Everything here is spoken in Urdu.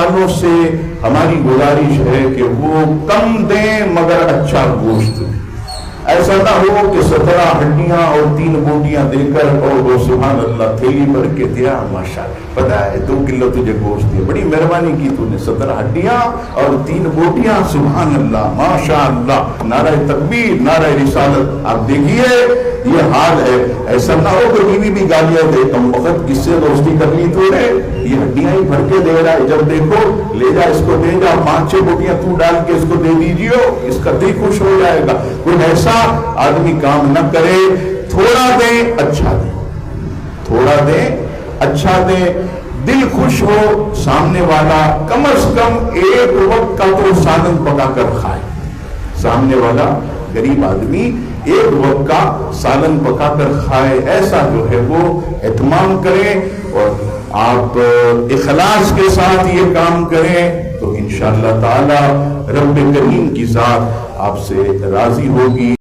والوں سے ہماری گزارش ہے کہ وہ کم دیں مگر اچھا گوشت دیں. ایسا نہ ہو کہ 17 ہڈیاں اور 3 بوٹیاں دے کر اور وہ سبحان اللہ تھیلی بھر کے دیا ماشاءاللہ پتا ہے 2 کلو تجھے گوشت دیا, بڑی مہربانی کی تو نے, 17 ہڈیاں اور 3 بوٹیاں سبحان اللہ ماشاءاللہ, نعرہ تکبیر نعرہ رسالت. آپ دیکھیے یہ حال ہے. ایسا نہ ہو کہ بیوی بھی گالیاں دے, تم وقت کس سے دوستی کر لی تو نے, یہ ہڈیاں ہی بھر کے دے رہا ہے, جب دیکھو لے جا اس کو دے جا, 5-6 بوٹیاں تو ڈال کے اس کو دے دیجیے, اس کا دل خوش ہو جائے گا. کوئی ایسا آدمی کام نہ کرے. تھوڑا دیں اچھا دیں, تھوڑا دیں اچھا دیں, دل خوش ہو, سامنے والا کم از کم ایک وقت کا تو سالن پکا کر کھائے. سامنے والا غریب آدمی ایک وقت کا سالن پکا کر کھائے, ایسا جو ہے وہ اہتمام کریں. اور آپ اخلاص کے ساتھ یہ کام کریں تو انشاءاللہ تعالی رب کریم کی ذات آپ سے راضی ہوگی.